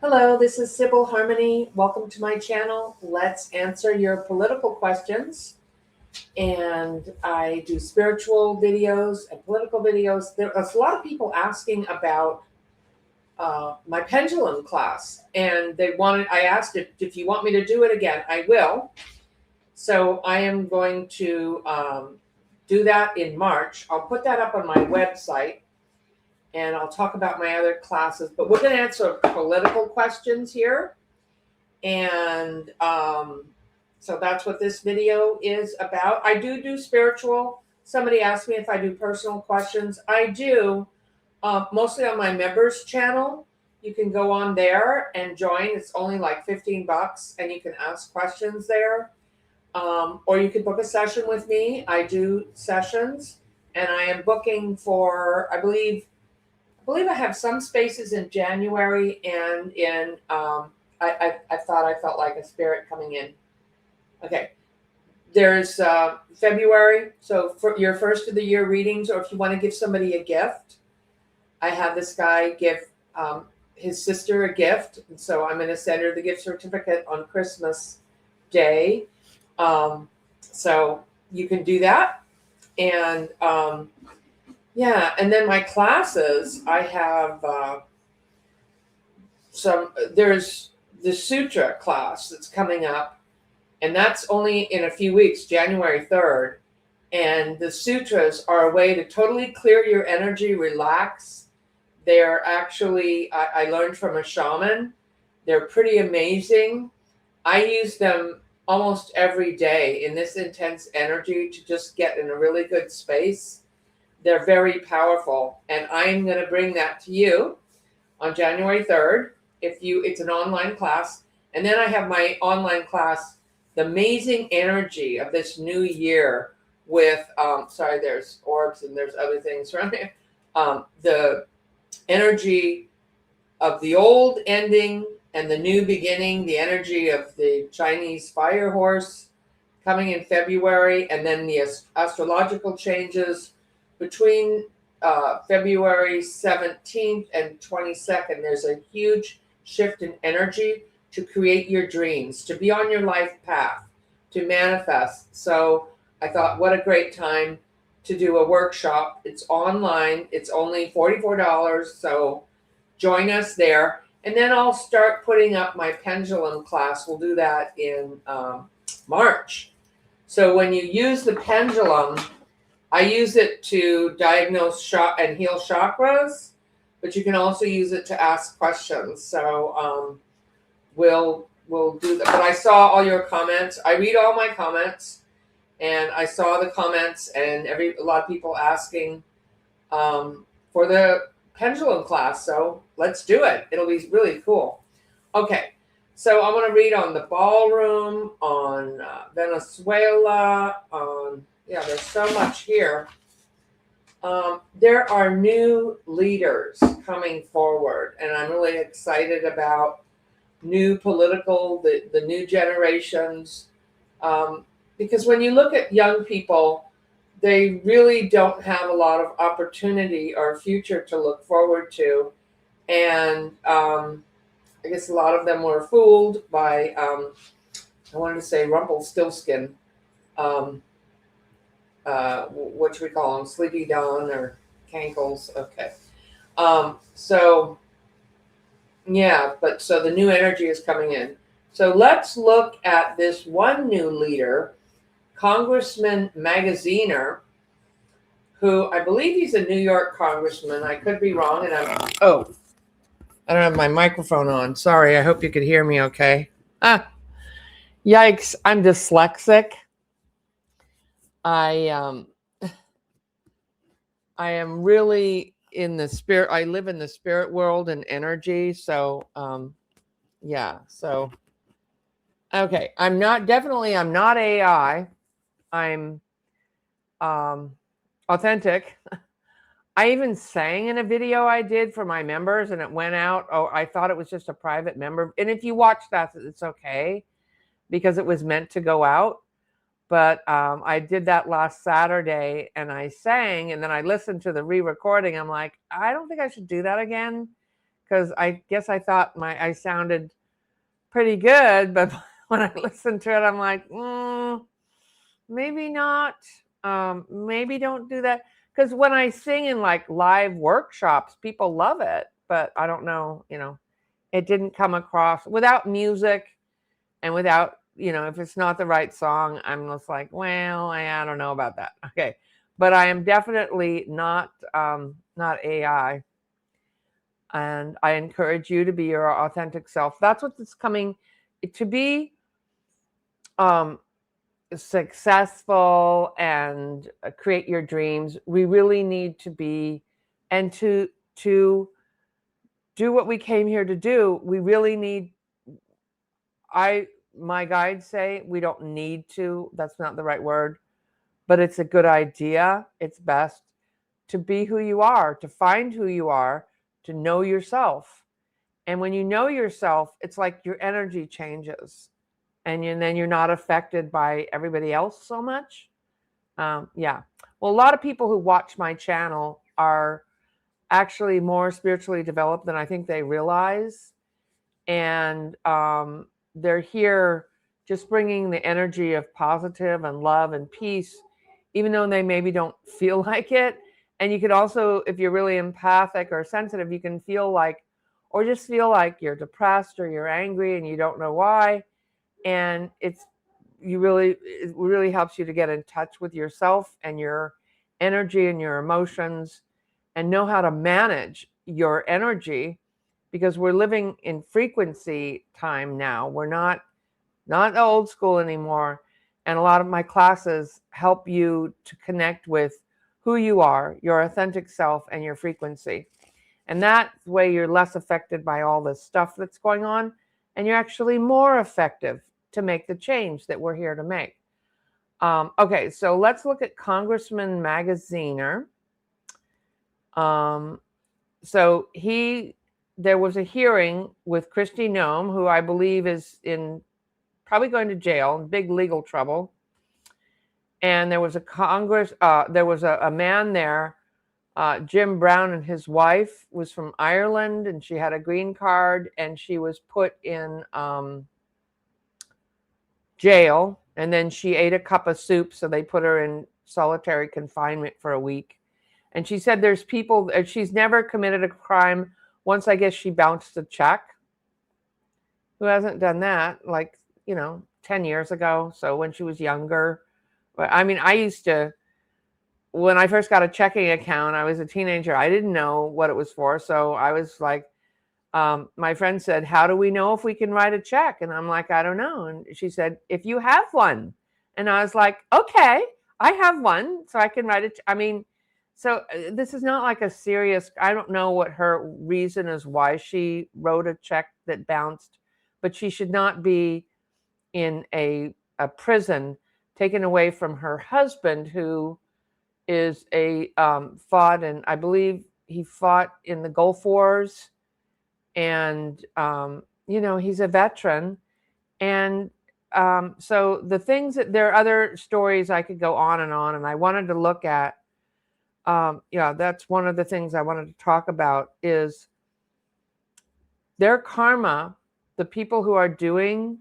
Hello, this is Sybil Harmony. Welcome to my channel. Let's answer your political questions. And I do spiritual videos and political videos. There's a lot of people asking about my pendulum class, and I asked if you want me to do it again. I will. So I am going to do that in March. I'll put that up on my website, and I'll talk about my other classes. But we're going to answer political questions here. And so that's what this video is about. I do spiritual. Somebody asked me if I do personal questions. I do, mostly on my members channel. You can go on there and join. It's only like $15, and you can ask questions there. Or you can book a session with me. I do sessions, and I am booking for, I believe I have some spaces in January and in I thought I felt like a spirit coming in. Okay. There's February. So for your first of the year readings, or if you want to give somebody a gift, I have this guy give his sister a gift. And so I'm going to send her the gift certificate on Christmas Day. So you can do that. And yeah, and then my classes, I have there's the Sutra class that's coming up, and that's only in a few weeks, January 3rd. And the sutras are a way to totally clear your energy, relax. They're actually, I learned from a shaman. They're pretty amazing. I use them almost every day in this intense energy to just get in a really good space. They're very powerful, and I'm going to bring that to you on January 3rd. It's an online class, and then I have my online class, The Amazing Energy of This New Year, with there's orbs and there's other things around here. The energy of the old ending and the new beginning, the energy of the Chinese fire horse coming in February, and then the astrological changes between February 17th and 22nd. There's a huge shift in energy to create your dreams, to be on your life path, to manifest. So I thought, what a great time to do a workshop. It's online. It's only $44. So join us there. And then I'll start putting up my pendulum class. We'll do that in March. So when you use the pendulum, I use it to diagnose and heal chakras, but you can also use it to ask questions. So we'll do that. But I saw all your comments. I read all my comments, and I saw the comments and a lot of people asking for the pendulum class. So let's do it. It'll be really cool. Okay. So I want to read on the ballroom, on Venezuela, there's so much here. There are new leaders coming forward, and I'm really excited about new political, the new generations. Because when you look at young people, they really don't have a lot of opportunity or future to look forward to. And I guess a lot of them were fooled by, I wanted to say Rumpelstiltskin. What should we call them? Sleepy Dawn or Cankles? Okay. So the new energy is coming in. So let's look at this one new leader, Congressman Magaziner, who I believe he's a New York congressman. I could be wrong. And I don't have my microphone on. Sorry. I hope you could hear me okay. Yikes. I'm dyslexic. I am really in the spirit. I live in the spirit world and energy. So, okay. I'm not AI. I'm authentic. I even sang in a video I did for my members, and it went out. Oh, I thought it was just a private member. And if you watch that, it's okay, because it was meant to go out. But I did that last Saturday, and I sang, and then I listened to the re-recording. I'm like, I don't think I should do that again, because I guess I thought I sounded pretty good, but when I listened to it, I'm like, maybe not. Maybe don't do that. Because when I sing in like live workshops, people love it, but I don't know, it didn't come across without music and without, if it's not the right song, I'm just like, well, I don't know about that. Okay. But I am definitely not AI. And I encourage you to be your authentic self. That's what's coming to be successful and create your dreams. We really need to be, and to do what we came here to do, we really need, my guides say we don't need to, that's not the right word, but it's a good idea. It's best to be who you are, to find who you are, to know yourself. And when you know yourself, it's like your energy changes, and then you're not affected by everybody else so much. Yeah. Well, a lot of people who watch my channel are actually more spiritually developed than I think they realize. And they're here just bringing the energy of positive and love and peace, even though they maybe don't feel like it. And you could also, if you're really empathic or sensitive, you can feel like, or just feel like you're depressed or you're angry and you don't know why. And it really helps you to get in touch with yourself and your energy and your emotions, and know how to manage your energy, because we're living in frequency time now. We're not old school anymore. And a lot of my classes help you to connect with who you are, your authentic self, and your frequency. And that way you're less affected by all this stuff that's going on, and you're actually more effective to make the change that we're here to make. Okay, so let's look at Congressman Magaziner. So there was a hearing with Kristi Noem, who I believe is probably going to jail, in big legal trouble. And there was a man there, Jim Brown, and his wife was from Ireland, and she had a green card, and she was put in jail, and then she ate a cup of soup, so they put her in solitary confinement for a week. And she said there's people, she's never committed a crime. Once, I guess, she bounced a check. Who hasn't done that? 10 years ago. So when she was younger. I mean, when I first got a checking account, I was a teenager. I didn't know what it was for. So I was like, my friend said, how do we know if we can write a check? And I'm like, I don't know. And she said, if you have one. And I was like, okay, I have one, so I can write it. I mean, so this is not like a serious, I don't know what her reason is why she wrote a check that bounced, but she should not be in a prison taken away from her husband, who is fought, and I believe he fought in the Gulf Wars. And, he's a veteran. And so the things there are other stories I could go on, and I wanted to look at, that's one of the things I wanted to talk about, is their karma. The people who are doing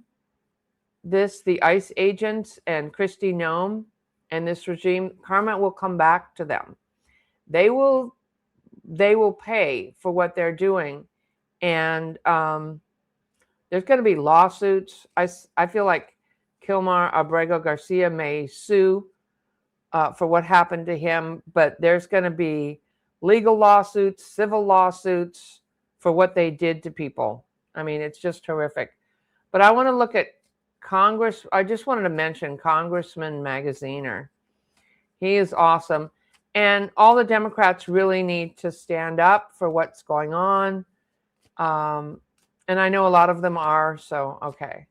this, the ICE agents and Kristi Noem and this regime, karma will come back to them. They will pay for what they're doing. And there's going to be lawsuits. I feel like Kilmar Abrego Garcia may sue for what happened to him, but there's going to be legal lawsuits, civil lawsuits for what they did to people. I mean, it's just horrific. But I want to look at I just wanted to mention Congressman Magaziner. He is awesome. And all the Democrats really need to stand up for what's going on. And I know a lot of them are, so okay.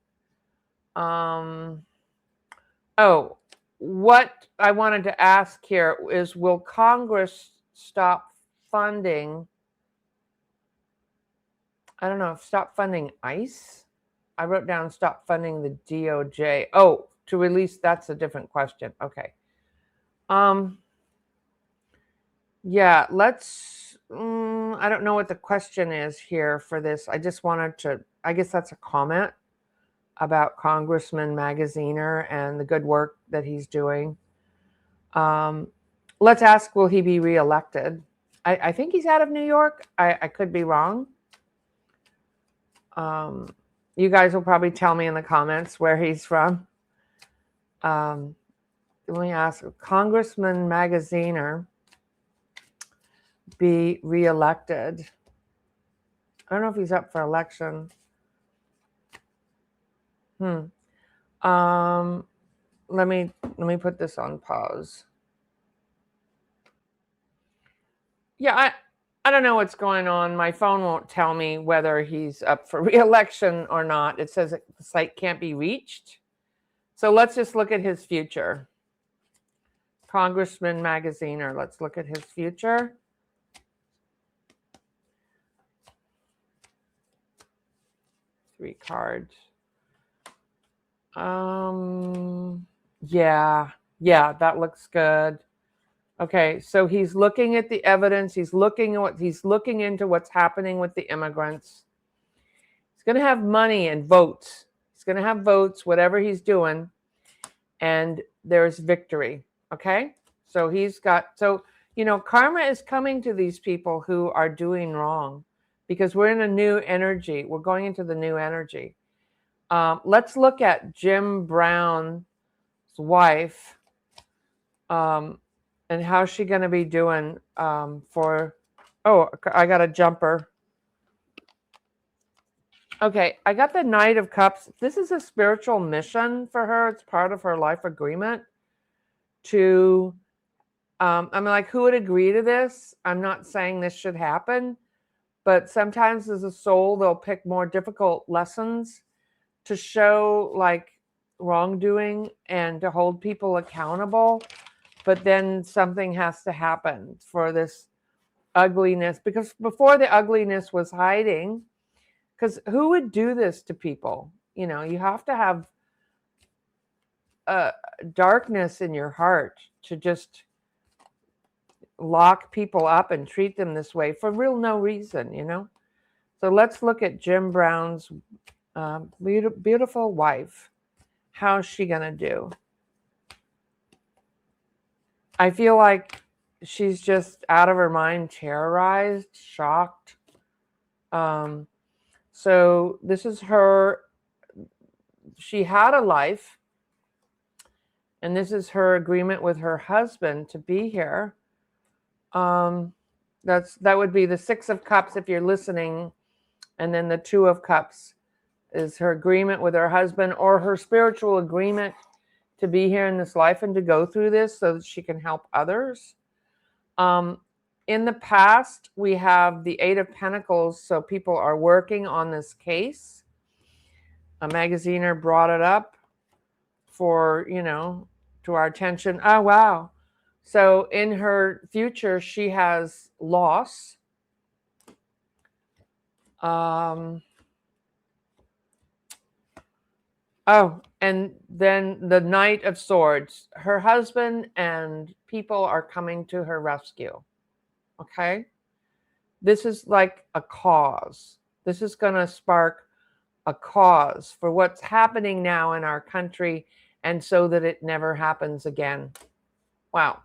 What I wanted to ask here is, will Congress stop funding, stop funding ICE? I wrote down stop funding the DOJ. Oh, to release, that's a different question. Okay. Yeah, let's I don't know what the question is here for this. I just wanted to, I guess that's a comment about Congressman Magaziner and the good work that he's doing. Let's ask, will he be reelected? I think he's out of New York. I could be wrong. You guys will probably tell me in the comments where he's from. Let me ask, Congressman Magaziner be reelected? I don't know if he's up for election. Let me put this on pause. Yeah, I don't know what's going on. My phone won't tell me whether he's up for re-election or not. It says the site can't be reached. So let's just look at his future. Congressman Magaziner, let's look at his future. Three cards. Yeah, that looks good. Okay, so he's looking at the evidence. He's looking into what's happening with the immigrants. He's going to have money and votes. He's going to have votes, whatever he's doing, and there's victory. Okay, so karma is coming to these people who are doing wrong, because we're in a new energy. We're going into the new energy. Let's look at Jim Brown's wife. And how's she going to be doing I got a jumper. Okay, I got the Knight of Cups. This is a spiritual mission for her. It's part of her life agreement to, I'm like, who would agree to this? I'm not saying this should happen, but sometimes as a soul, they'll pick more difficult lessons to show like wrongdoing and to hold people accountable. But then something has to happen for this ugliness, because before the ugliness was hiding, because who would do this to people? You have to have darkness in your heart to just lock people up and treat them this way for real no reason, So let's look at Jim Brown's beautiful wife. How's she going to do? I feel like she's just out of her mind, terrorized, shocked. So this is her. She had a life, and this is her agreement with her husband to be here. That would be the Six of Cups if you're listening, and then the Two of Cups is her agreement with her husband, or her spiritual agreement to be here in this life and to go through this so that she can help others. In the past, we have the Eight of Pentacles, so people are working on this case. A Magaziner brought it up for, to our attention. Oh, wow. So in her future, she has loss. And then the Knight of Swords. Her husband and people are coming to her rescue. Okay? This is like a cause. This is going to spark a cause for what's happening now in our country, and so that it never happens again. Wow.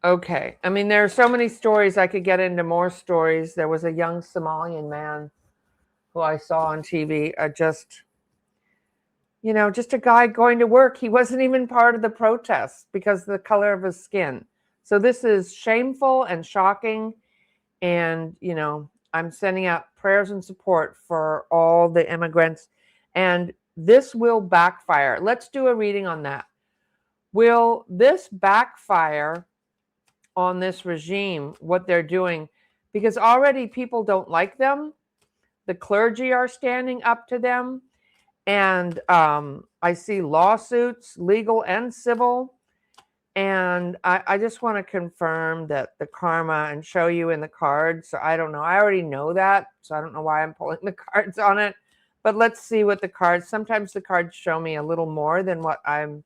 Okay. I mean, there are so many stories. I could get into more stories. There was a young Somalian man who I saw on TV, just a guy going to work. He wasn't even part of the protest because of the color of his skin. So this is shameful and shocking. And, I'm sending out prayers and support for all the immigrants. And this will backfire. Let's do a reading on that. Will this backfire on this regime, what they're doing? Because already people don't like them. The clergy are standing up to them. And I see lawsuits, legal and civil. And I just want to confirm that the karma and show you in the cards. So I don't know. I already know that. So I don't know why I'm pulling the cards on it. But let's see what the cards, sometimes the cards show me a little more than what I'm,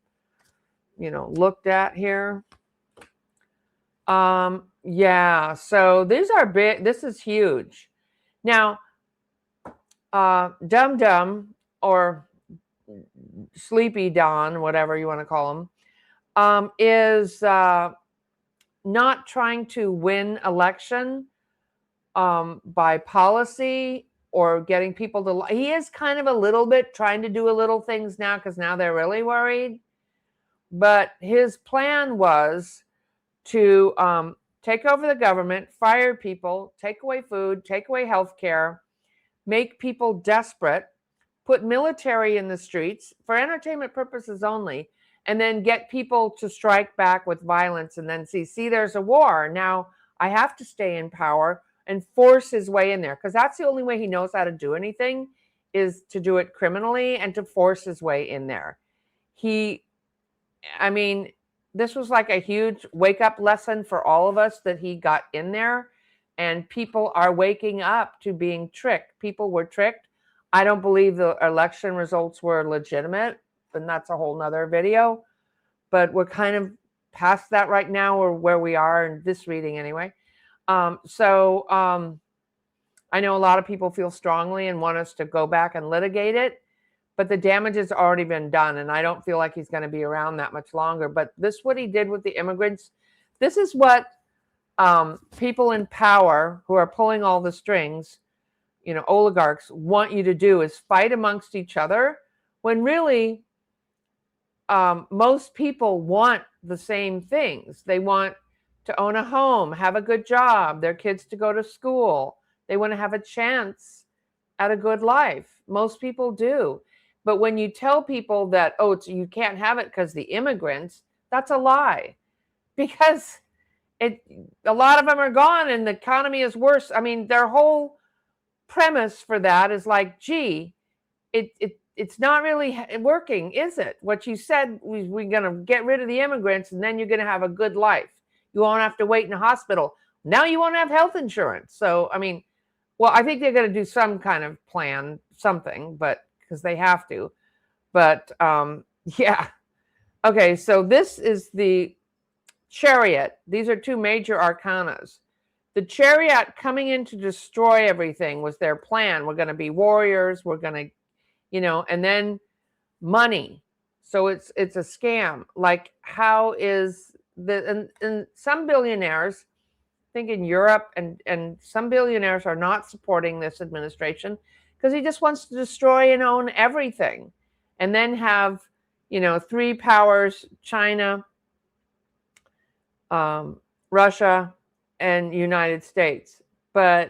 looked at here. Yeah, so these are big. This is huge. Now, Dum Dum or Sleepy Don, whatever you want to call him, is not trying to win election by policy or getting people to. He is kind of a little bit trying to do a little things now because now they're really worried. But his plan was to take over the government, fire people, take away food, take away health care, make people desperate, put military in the streets for entertainment purposes only, and then get people to strike back with violence and then see there's a war. Now I have to stay in power and force his way in there because that's the only way he knows how to do anything is to do it criminally and to force his way in there. I mean, this was like a huge wake-up lesson for all of us that he got in there, and people are waking up to being tricked. People were tricked. I don't believe the election results were legitimate, and that's a whole nother video, but we're kind of past that right now, or where we are in this reading anyway. I know a lot of people feel strongly and want us to go back and litigate it, but the damage has already been done, and I don't feel like he's going to be around that much longer. But this, what he did with the immigrants, this is what people in power who are pulling all the strings, oligarchs, want you to do, is fight amongst each other, when really most people want the same things. They want to own a home, have a good job, their kids to go to school. They want to have a chance at a good life. Most people do. But when you tell people that, you can't have it because the immigrants, that's a lie. Because a lot of them are gone and the economy is worse. I mean, their whole premise for that is like, gee, it's not really working, is it? What you said, we're going to get rid of the immigrants and then you're going to have a good life. You won't have to wait in a hospital. Now you won't have health insurance. So, I mean, well, I think they're going to do some kind of plan, something, but because they have to. But yeah. Okay, so this is the Chariot. These are two major arcanas. The Chariot coming in to destroy everything was their plan. We're going to be warriors. We're going to, and then money. So it's a scam. Like, how is and some billionaires, I think in Europe, and some billionaires are not supporting this administration because he just wants to destroy and own everything, and then have, three powers: China, Russia, and United States. And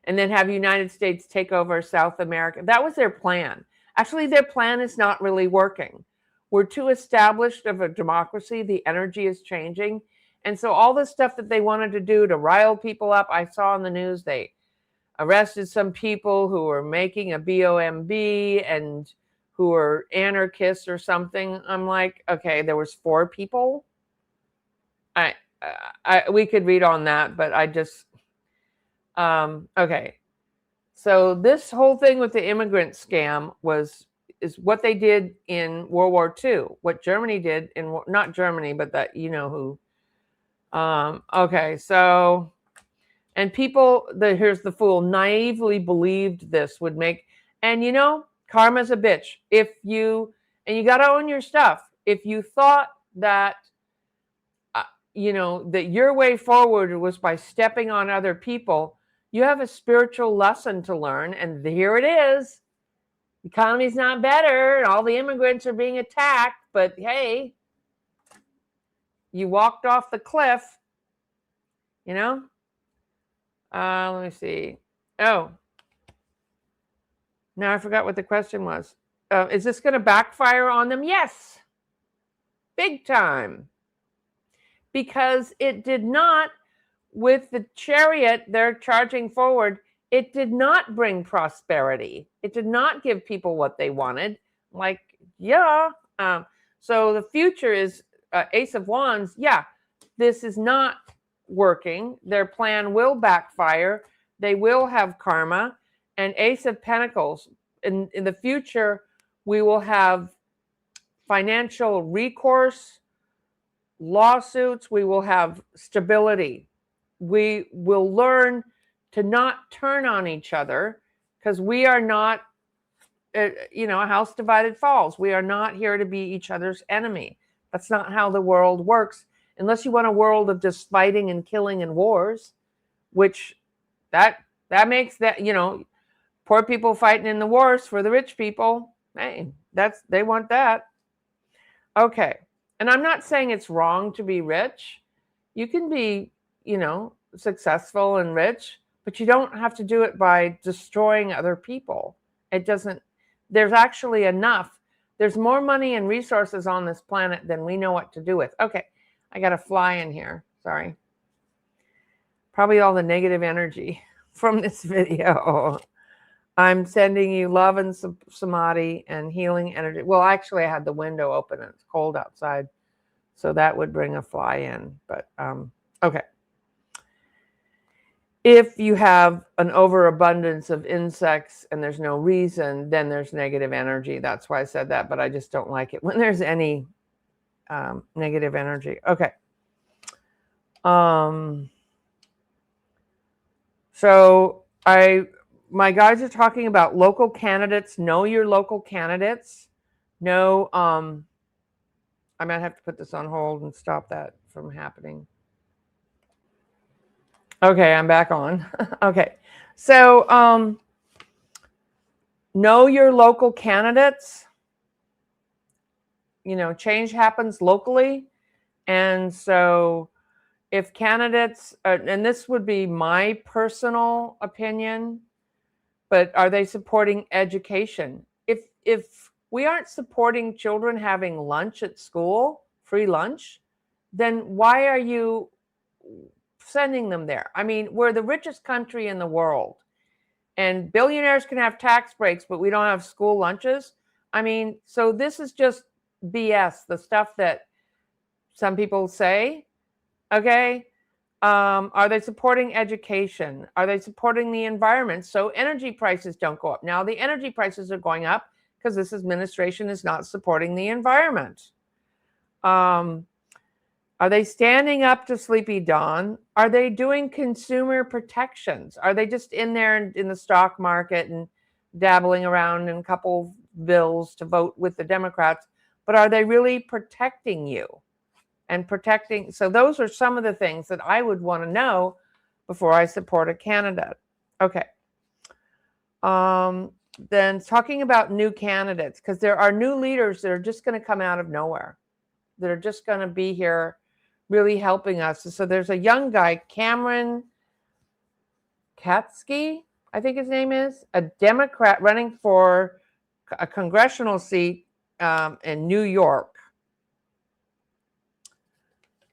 then have United States take over South America. That was their plan. Actually, their plan is not really working. We're too established of a democracy. The energy is changing. And so all this stuff that they wanted to do to rile people up, I saw in the news, they arrested some people who were making a BOMB and who were anarchists or something. I'm like, okay, there was 4 people. We could read on that, but I just, okay. So this whole thing with the immigrant scam is what they did in World War II, what Germany did in, not Germany, but that, who. Okay, so, and people, here's the fool, naively believed this would make, and karma's a bitch. And you got to own your stuff. If you thought that, that your way forward was by stepping on other people, you have a spiritual lesson to learn. And here it is. The economy's not better and all the immigrants are being attacked, but hey, you walked off the cliff, let me see. Oh, now I forgot what the question was. Is this going to backfire on them? Yes, big time. Because it did not, with the Chariot they're charging forward, it did not bring prosperity. It did not give people what they wanted. Like, yeah. So the future is Ace of Wands. Yeah, this is not working. Their plan will backfire. They will have karma. And Ace of Pentacles. In the future, we will have financial recourse, lawsuits. We will have stability. We will learn to not turn on each other, because we are not, a house divided falls. We are not here to be each other's enemy. That's not how the world works, unless you want a world of just fighting and killing and wars, which that makes that, poor people fighting in the wars for the rich people. Hey, they want that. Okay. And I'm not saying it's wrong to be rich. You can be, successful and rich, but you don't have to do it by destroying other people. There's actually enough. There's more money and resources on this planet than we know what to do with. Okay. I got a fly in here. Sorry. Probably all the negative energy from this video. I'm sending you love and samadhi and healing energy. Well, actually, I had the window open and it's cold outside, so that would bring a fly in. But okay. If you have an overabundance of insects and there's no reason, then there's negative energy. That's why I said that, but I just don't like it when there's any negative energy. Okay. So my guys are talking about local candidates. Know your local candidates. Know, I might have to put this on hold and stop that from happening. Okay, I'm back on. Okay. So, know your local candidates. Change happens locally. And so if candidates, and this would be my personal opinion, but are they supporting education? If we aren't supporting children having lunch at school, free lunch, then why are you sending them there? I mean, we're the richest country in the world, and billionaires can have tax breaks, but we don't have school lunches. I mean, so this is just BS, the stuff that some people say. Okay. Are they supporting education? Are they supporting the environment so energy prices don't go up? Now, the energy prices are going up because this administration is not supporting the environment. Are they standing up to Sleepy Dawn? Are they doing consumer protections? Are they just in there in the stock market and dabbling around in a couple bills to vote with the Democrats? But are they really protecting you? And protecting, so those are some of the things that I would want to know before I support a candidate. Okay. Then talking about new candidates, because there are new leaders that are just going to come out of nowhere, that are just going to be here really helping us. So there's a young guy, Cameron Katsky, I think his name is, a Democrat running for a congressional seat in New York.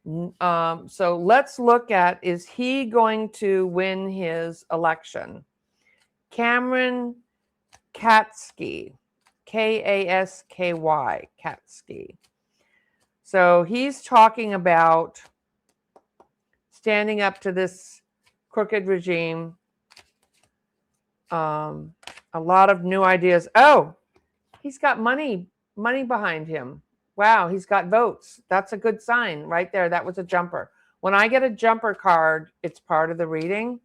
So let's look at, is he going to win his election? Cameron Katsky, K-A-S-K-Y, Katsky. So he's talking about standing up to this crooked regime. A lot of new ideas. Oh, he's got money behind him. Wow, he's got votes. That's a good sign right there. That was a jumper. When I get a jumper card, it's part of the reading.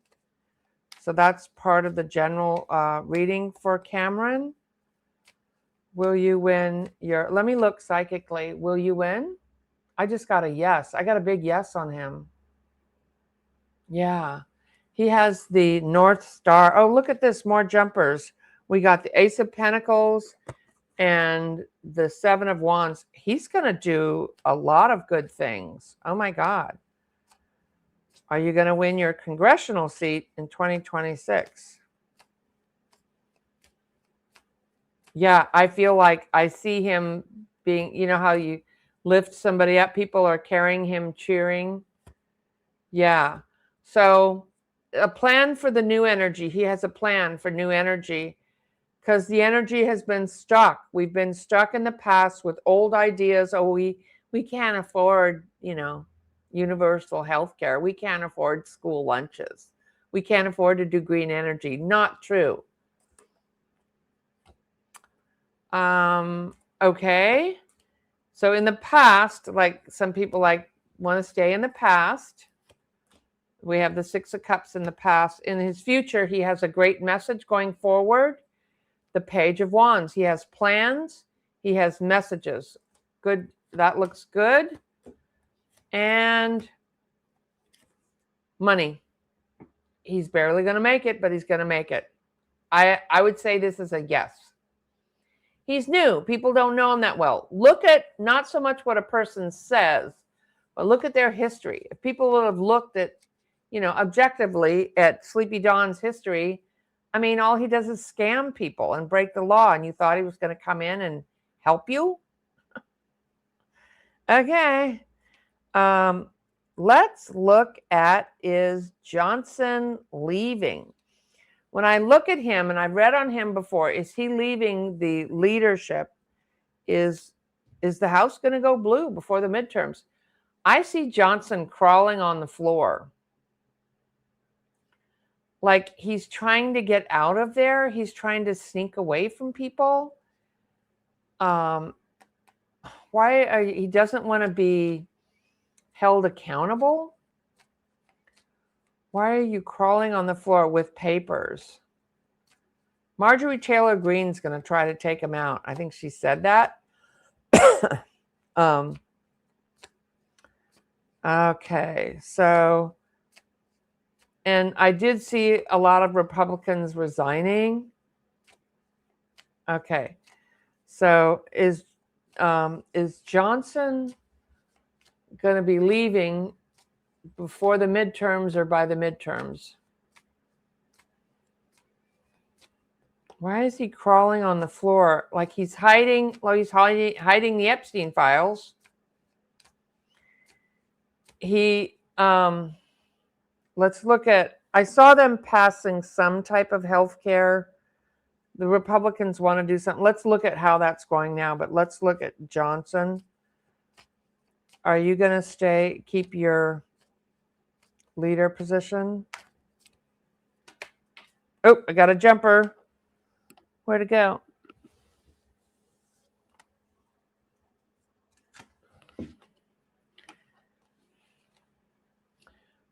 So that's part of the general reading for Cameron. Will you win your, let me look psychically. Will you win? I just got a yes. I got a big yes on him. Yeah. He has the North Star. Oh, look at this. More jumpers. We got the Ace of Pentacles and the Seven of Wands. He's going to do a lot of good things. Oh my God. Are you going to win your congressional seat in 2026? Yeah, I feel like I see him being, you know how you lift somebody up, people are carrying him, cheering. Yeah. So a plan for the new energy. He has a plan for new energy. Because the energy has been stuck. We've been stuck in the past with old ideas. Oh, we can't afford, universal health care. We can't afford school lunches. We can't afford to do green energy. Not true. Okay. So in the past, like some people like want to stay in the past. We have the Six of Cups in the past. In his future, he has a great message going forward. The Page of Wands. He has plans. He has messages. Good. That looks good. And money. He's barely going to make it, but he's going to make it. I would say this is a yes. He's new. People don't know him that well. Look at not so much what a person says, but look at their history. If people would have looked at, objectively at Sleepy Dawn's history, I mean, all he does is scam people and break the law, and you thought he was going to come in and help you? Okay. Let's look at, is Johnson leaving? When I look at him, and I've read on him before, is he leaving the leadership? Is the House going to go blue before the midterms? I see Johnson crawling on the floor. Like he's trying to get out of there. He's trying to sneak away from people. He doesn't want to be held accountable? Why are you crawling on the floor with papers? Marjorie Taylor Greene's going to try to take him out. I think she said that. Okay, so, and I did see a lot of Republicans resigning. Okay, so is Johnson going to be leaving before the midterms or by the midterms? Why is he crawling on the floor like he's hiding? Well, he's hiding the Epstein files. Let's look at, I saw them passing some type of health care. The Republicans want to do something. Let's look at how that's going now, but let's look at Johnson. Are you going to keep your leader position? Oh, I got a jumper. Where'd it go?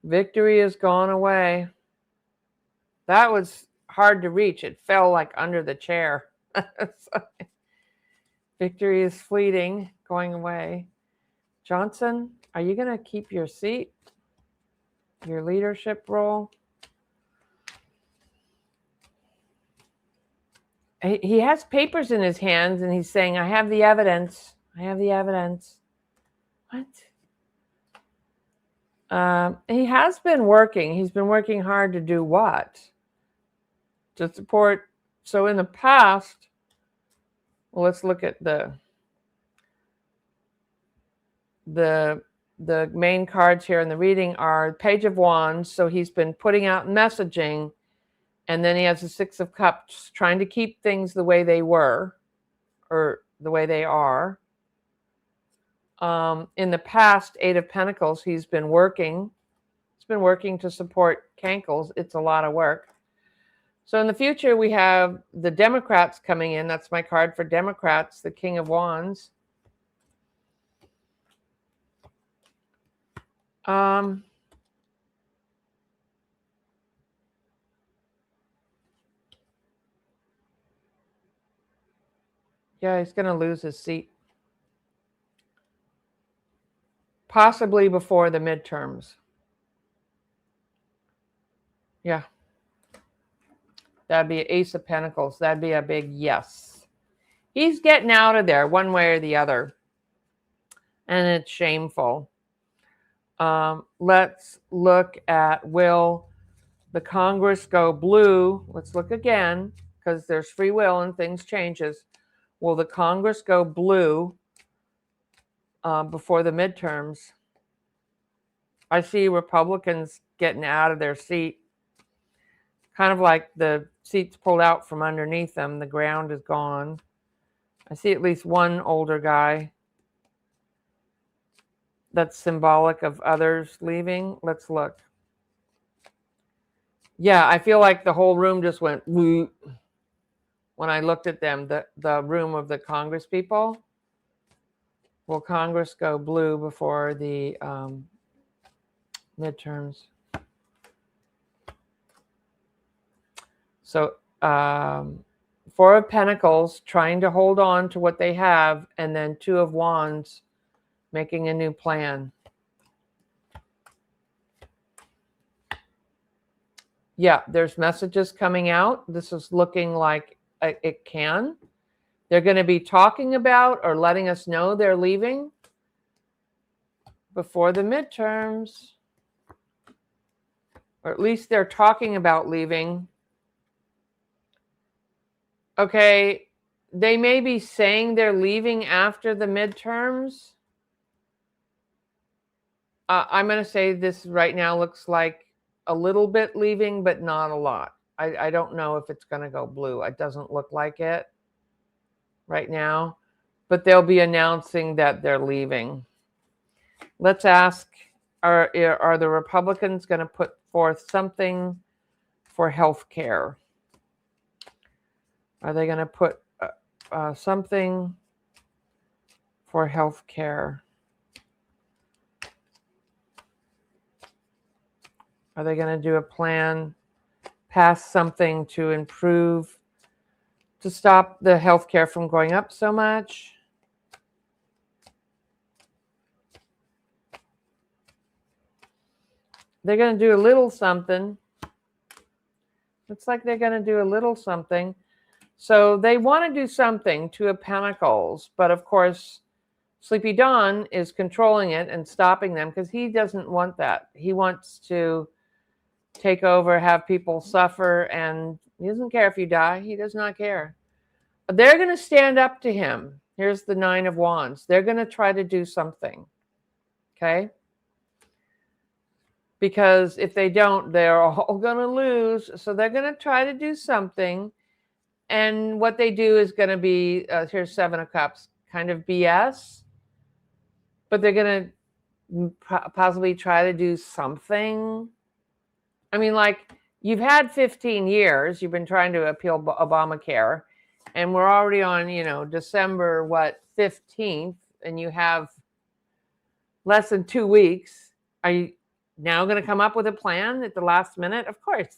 Victory has gone away. That was hard to reach. It fell like under the chair. Victory is fleeting, going away. Johnson, are you going to keep your seat? Your leadership role? He has papers in his hands and he's saying, I have the evidence. I have the evidence. What? He has been working. He's been working hard to do what? To support. So in the past, well, let's look at the main cards here in the reading are Page of Wands. So he's been putting out messaging. And then he has the Six of Cups, trying to keep things the way they were, or the way they are. In the past, Eight of Pentacles, he's been working. He's been working to support Cankles. It's a lot of work. So in the future, we have the Democrats coming in. That's my card for Democrats, the King of Wands. Yeah, he's going to lose his seat. Possibly before the midterms. Yeah. That'd be Ace of Pentacles. That'd be a big yes. He's getting out of there one way or the other. And it's shameful. Let's look at, will the Congress go blue? Let's look again, because there's free will and things changes. Will the Congress go blue before the midterms? I see Republicans getting out of their seat. Kind of like the seats pulled out from underneath them. The ground is gone. I see at least one older guy. That's symbolic of others leaving. Let's look. Yeah, I feel like the whole room just went whoop when I looked at them, the room of the Congress people. Will Congress go blue before the midterms? So Four of Pentacles trying to hold on to what they have, and then Two of Wands making a new plan. Yeah, there's messages coming out. This is looking like it can. They're going to be talking about or letting us know they're leaving before the midterms. Or at least they're talking about leaving. Okay, they may be saying they're leaving after the midterms. I'm going to say this right now looks like a little bit leaving, but not a lot. I don't know if it's going to go blue. It doesn't look like it right now, but they'll be announcing that they're leaving. Let's ask, are the Republicans going to put forth something for health care? Are they going to put something for health care? Are they going to do a plan, pass something to improve, to stop the health care from going up so much? They're going to do a little something. Looks like they're going to do a little something. So they want to do something, Two of Pentacles, but of course, Sleepy Dawn is controlling it and stopping them because he doesn't want that. He wants to take over, have people suffer, and he doesn't care if you die. He does not care. They're going to stand up to him. Here's the Nine of Wands. They're going to try to do something. Okay? Because if they don't, they're all going to lose. So they're going to try to do something. And what they do is going to be, here's Seven of Cups, kind of BS. But they're going to possibly try to do something. I mean, like, you've had 15 years. You've been trying to appeal Obamacare. And we're already on, December, 15th. And you have less than 2 weeks. Are you now going to come up with a plan at the last minute? Of course.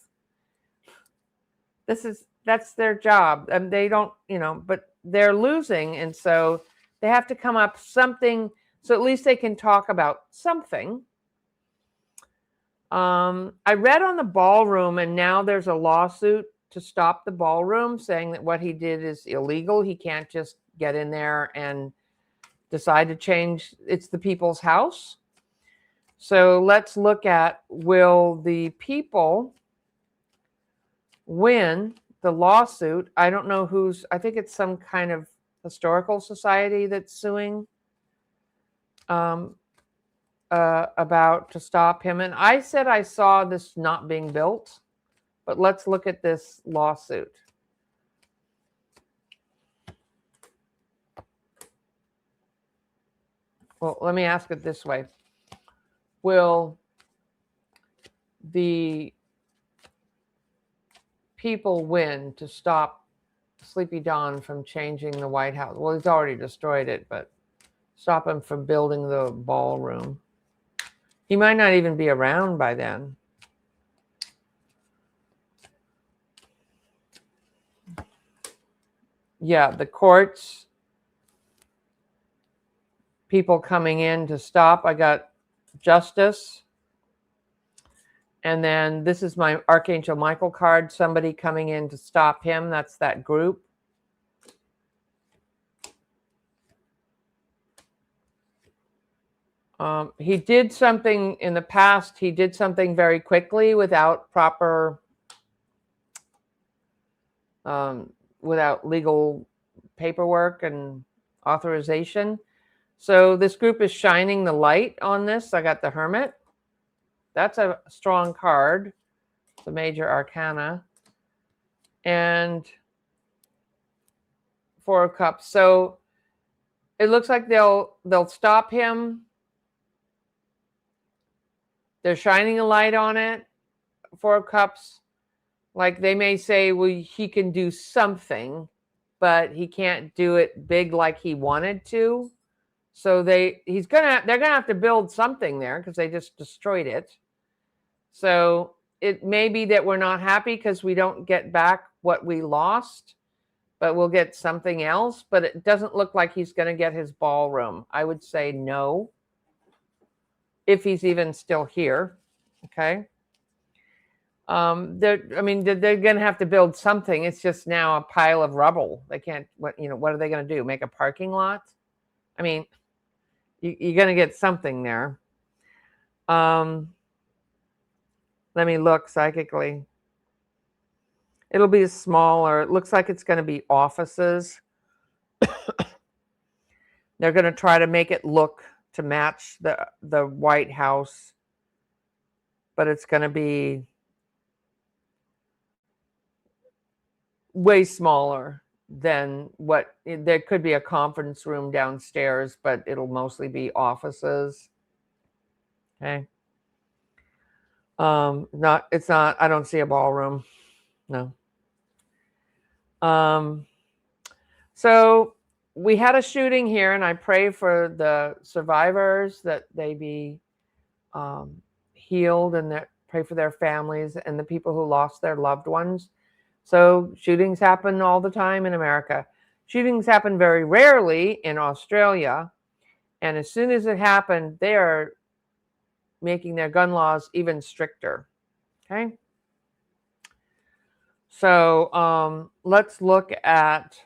That's their job. And they don't, but they're losing. And so they have to come up something. So at least they can talk about something. I read on the ballroom, and now there's a lawsuit to stop the ballroom, saying that what he did is illegal. He can't just get in there and decide to change. It's the people's house. So let's look at, will the people win the lawsuit? I don't know who's, I think it's some kind of historical society that's suing about to stop him. And I said I saw this not being built, but let's look at this lawsuit. Well, let me ask it this way. Will the people win to stop Sleepy Dawn from changing the White House? Well, he's already destroyed it, but stop him from building the ballroom. He might not even be around by then. Yeah, the courts, people coming in to stop. I got justice. And then this is my Archangel Michael card, somebody coming in to stop him. That's that group. He did something in the past. He did something very quickly without proper, without legal paperwork and authorization. So this group is shining the light on this. I got the Hermit. That's a strong card. It's a major arcana. And Four of Cups. So it looks like they'll stop him. They're shining a light on it. Four of Cups. Like they may say, well, he can do something, but he can't do it big like he wanted to. So they're gonna have to build something there because they just destroyed it. So it may be that we're not happy because we don't get back what we lost, but we'll get something else. But it doesn't look like he's going to get his ballroom. I would say no, if he's even still here. Okay. They're going to have to build something. It's just now a pile of rubble. They can't. What are they going to do? Make a parking lot? I mean, you're going to get something there. Let me look psychically. It'll be smaller. It looks like it's going to be offices. They're going to try to make it look to match the White House, but it's going to be way smaller than what there could be a conference room downstairs, but it'll mostly be offices. Okay. It's not, I don't see a ballroom. No. So we had a shooting here, and I pray for the survivors that they be healed, and that pray for their families and the people who lost their loved ones. So shootings happen all the time in America. Shootings happen very rarely in Australia. And as soon as it happened, they are making their gun laws even stricter. Okay. So let's look at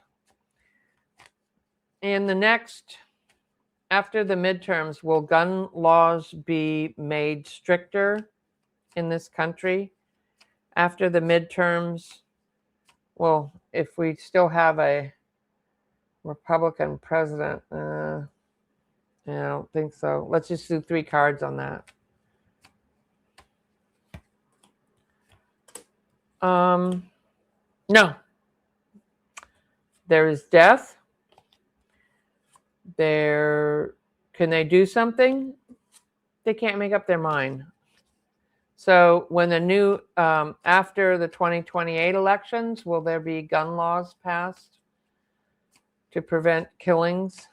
after the midterms, will gun laws be made stricter in this country? After the midterms, well, if we still have a Republican president, I don't think so. Let's just do 3 cards on that. No. There is death. Can they do something? They can't make up their mind. So when the new, after the 2028 elections, will there be gun laws passed to prevent killings?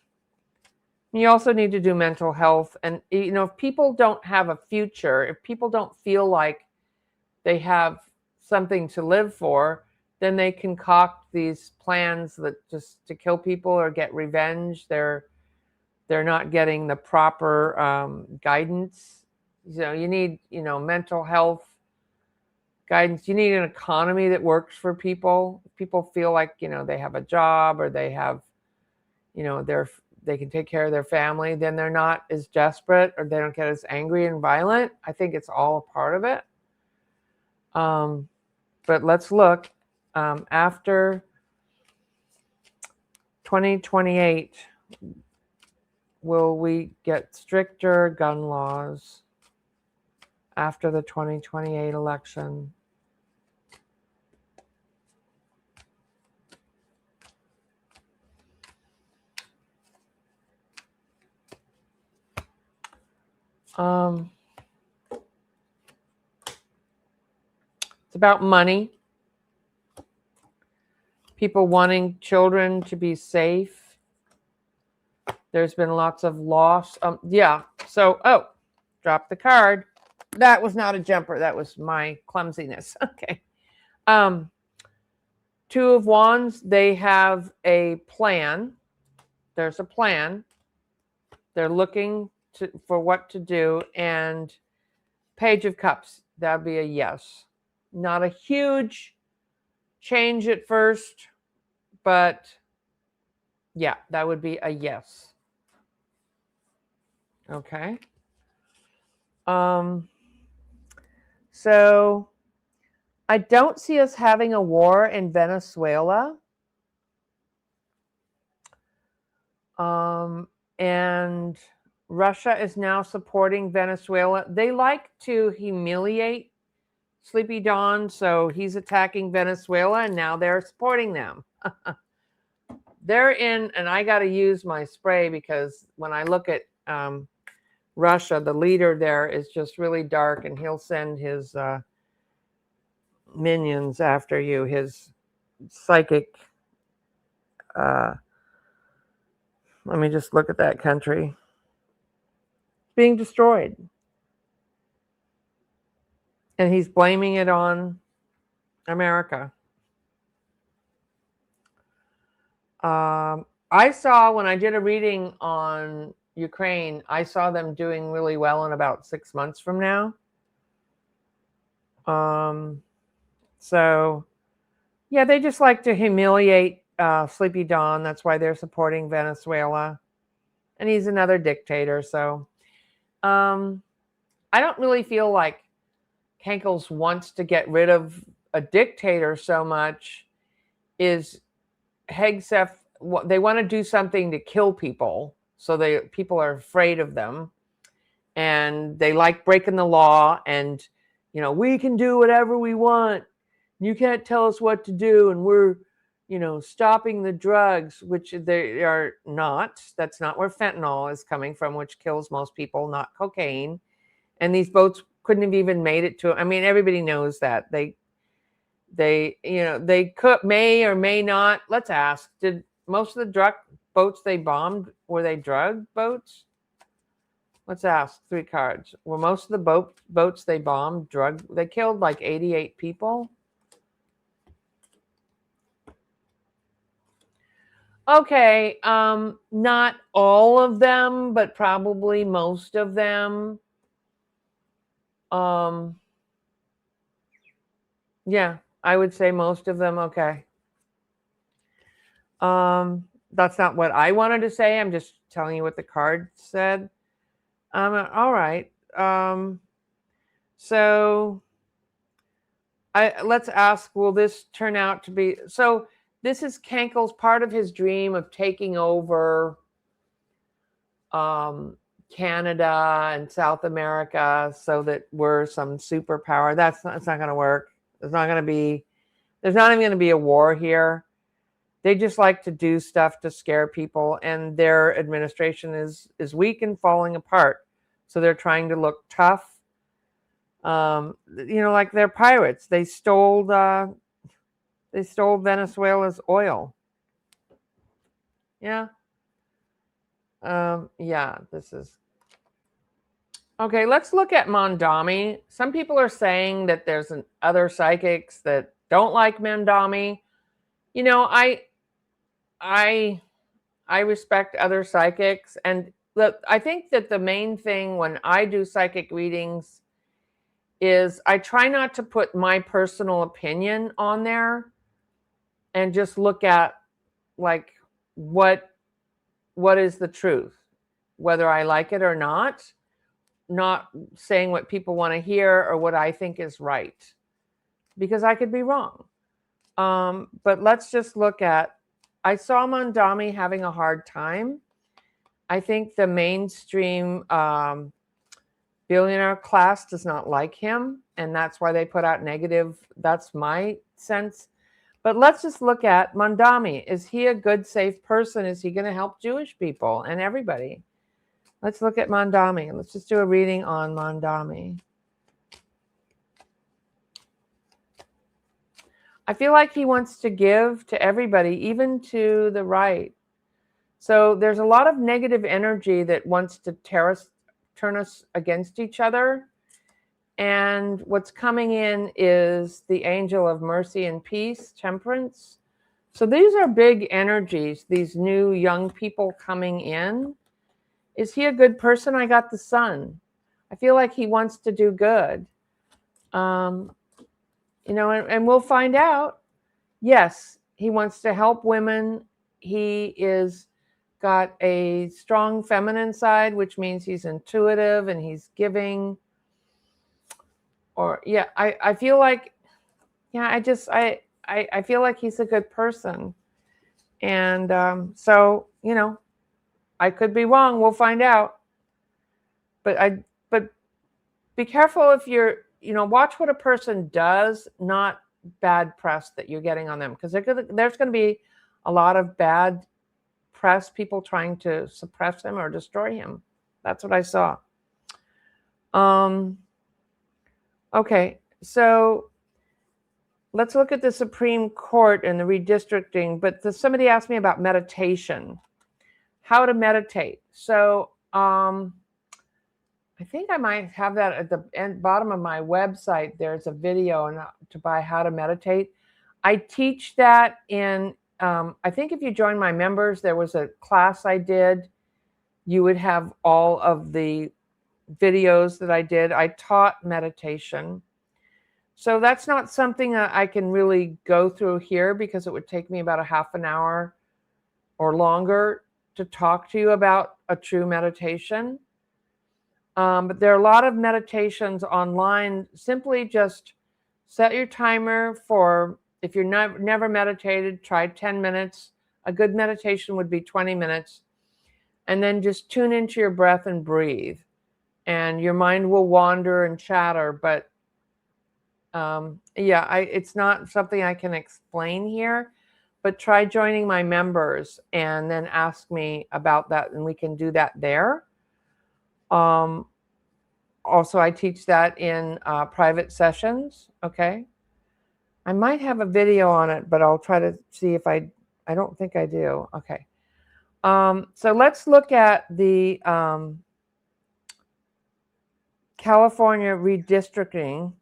You also need to do mental health. And, if people don't have a future, if people don't feel like they have something to live for, then they concoct these plans that just to kill people or get revenge. They're not getting the proper guidance. You need, mental health guidance. You need an economy that works for people. If people feel like, they have a job, or they have, they can take care of their family, then they're not as desperate, or they don't get as angry and violent. I think it's all a part of it. But let's look after 2028. Will we get stricter gun laws after the 2028 election? It's about money. People wanting children to be safe. There's been lots of loss. Yeah. So, drop the card. That was not a jumper. That was my clumsiness. Okay. 2 of Wands. They have a plan. There's a plan. They're looking for what to do. And Page of Cups. That'd be a yes. Not a huge change at first, but yeah, that would be a yes. Okay. So I don't see us having a war in Venezuela. And Russia is now supporting Venezuela. They like to humiliate Sleepy Dawn, so he's attacking Venezuela, and now they're supporting them. They're in, and I got to use my spray because when I look at Russia, the leader there is just really dark, and he'll send his minions after you, his psychic Let me just look at that country. It's being destroyed. And he's blaming it on America. I saw, when I did a reading on Ukraine, I saw them doing really well in about 6 months from now. So, yeah, they just like to humiliate Sleepy Don. That's why they're supporting Venezuela. And he's another dictator. So I don't really feel like Kankles wants to get rid of a dictator so much. Is Hegseth, they want to do something to kill people. So people are afraid of them. And they like breaking the law. And, you know, we can do whatever we want. You can't tell us what to do. And we're, you know, stopping the drugs, which they are not. That's not where fentanyl is coming from, which kills most people, not cocaine. And these boats couldn't have even made it to, I mean, everybody knows that. They you know, they could, may or may not. Let's ask, did most of the drug boats they bombed, were they drug boats? Let's ask, 3 cards. Were most of the boats they bombed drug? They killed like 88 people. Okay, not all of them, but probably most of them. Yeah, I would say most of them. Okay. That's not what I wanted to say. I'm just telling you what the card said. All right. So let's ask, will this turn out to be, so this is Kankle's part of his dream of taking over Canada and South America so that we're some superpower. It's not going to work. There's not even going to be a war here. They just like to do stuff to scare people, and their administration is weak and falling apart. So they're trying to look tough. You know, like they're pirates. They stole Venezuela's oil. Yeah. Yeah, this is okay. Let's look at Mandami. Some people are saying that there's other psychics that don't like Mandami. You know, I respect other psychics, and I think that the main thing when I do psychic readings is I try not to put my personal opinion on there, and just look at like what is the truth, whether I like it or not saying what people want to hear or what I think is right, because I could be wrong. But let's just look at, I saw Mandami having a hard time. I think the mainstream billionaire class does not like him, and that's why they put out negative. That's my sense. But let's just look at Mandami. Is he a good, safe person? Is he going to help Jewish people and everybody? Let's look at Mandami. Let's just do a reading on Mandami. I feel like he wants to give to everybody, even to the right. So there's a lot of negative energy that wants to turn us against each other. And what's coming in is the angel of mercy and peace, temperance. So these are big energies, these new young people coming in. Is he a good person? I got the sun. I feel like he wants to do good. You know, and we'll find out. Yes, he wants to help women. He is got a strong feminine side, which means he's intuitive and he's giving. Or yeah, I feel like, yeah, I feel like he's a good person. And so, you know, I could be wrong. We'll find out. But be careful if you're, you know, watch what a person does, not bad press that you're getting on them, because there's going to be a lot of bad press, people trying to suppress him or destroy him. That's what I saw. Okay, so let's look at the Supreme Court and the redistricting. But somebody asked me about meditation. how to meditate. So I think I might have that at the bottom of my website. There's a video on to buy how to meditate. I teach that in, I think if you join my members, there was a class I did. You would have all of the videos that I did. I taught meditation. So that's not something that I can really go through here because it would take me about a half an hour or longer to talk to you about a true meditation. But there are a lot of meditations online. Simply just set your timer for, if you're never meditated, try 10 minutes. A good meditation would be 20 minutes. And then just tune into your breath and breathe. And your mind will wander and chatter. But yeah, it's not something I can explain here. But try joining my members and then ask me about that. And we can do that there. Also, I teach that in private sessions, okay? I might have a video on it, but I'll try to see if I don't think I do. Okay. So let's look at the California redistricting.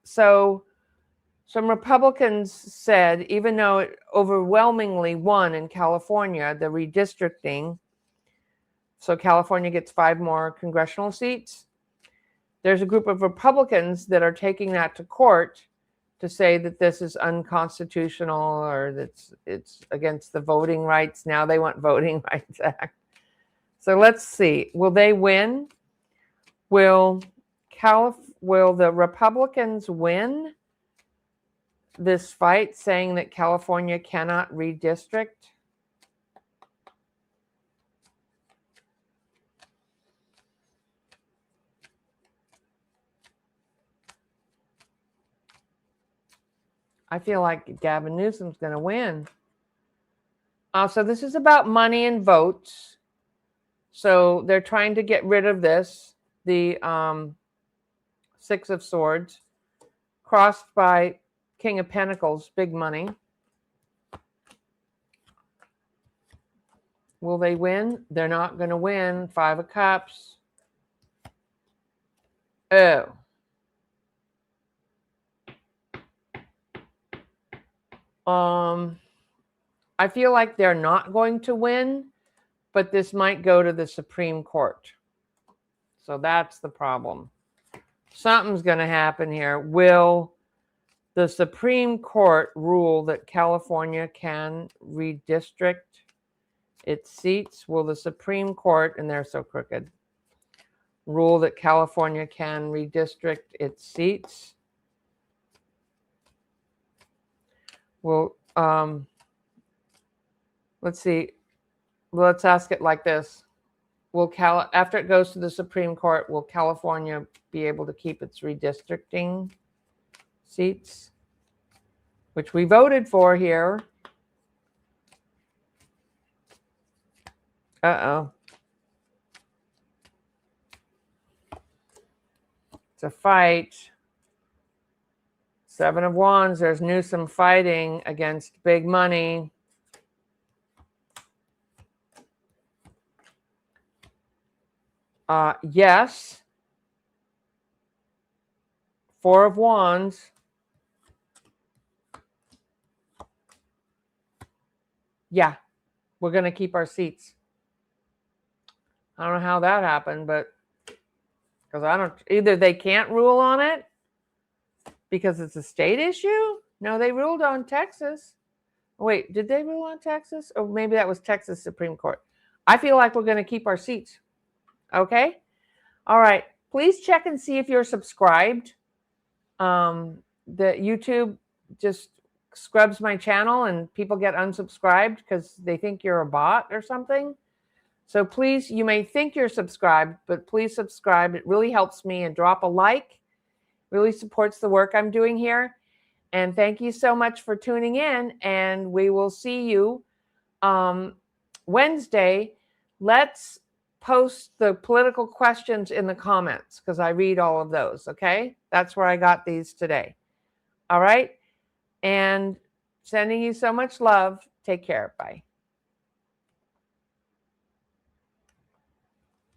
So some Republicans said, even though it overwhelmingly won in California, the redistricting, so California gets 5 more congressional seats. There's a group of Republicans that are taking that to court to say that this is unconstitutional or that it's against the Voting Rights. Now they want Voting Rights Act. So let's see. Will they win? Will the Republicans win this fight saying that California cannot redistrict? I feel like Gavin Newsom's going to win. So this is about money and votes. So they're trying to get rid of this, the 6 of Swords, crossed by King of Pentacles, big money. Will they win? They're not going to win. 5 of Cups. Oh. I feel like they're not going to win, but this might go to the Supreme Court. So that's the problem. Something's going to happen here. Will the Supreme Court rule that California can redistrict its seats? Will the Supreme Court, and they're so crooked, rule that California can redistrict its seats? Well, let's see. Let's ask it like this. After it goes to the Supreme Court, will California be able to keep its redistricting seats, which we voted for here? Uh-oh. It's a fight. 7 of Wands, there's Newsom fighting against big money. Yes. 4 of Wands. Yeah, we're going to keep our seats. I don't know how that happened, but because either they can't rule on it because it's a state issue. No, they ruled on Texas. Wait, did they rule on Texas? Or maybe that was Texas Supreme Court. I feel like we're going to keep our seats. Okay? All right. Please check and see if you're subscribed. The YouTube just scrubs my channel and people get unsubscribed because they think you're a bot or something. So please, you may think you're subscribed, but please subscribe. It really helps me, and drop a like. Really supports the work I'm doing here. And thank you so much for tuning in, and we will see you Wednesday. Let's post the political questions in the comments because I read all of those, okay? That's where I got these today. All right? And sending you so much love. Take care. Bye.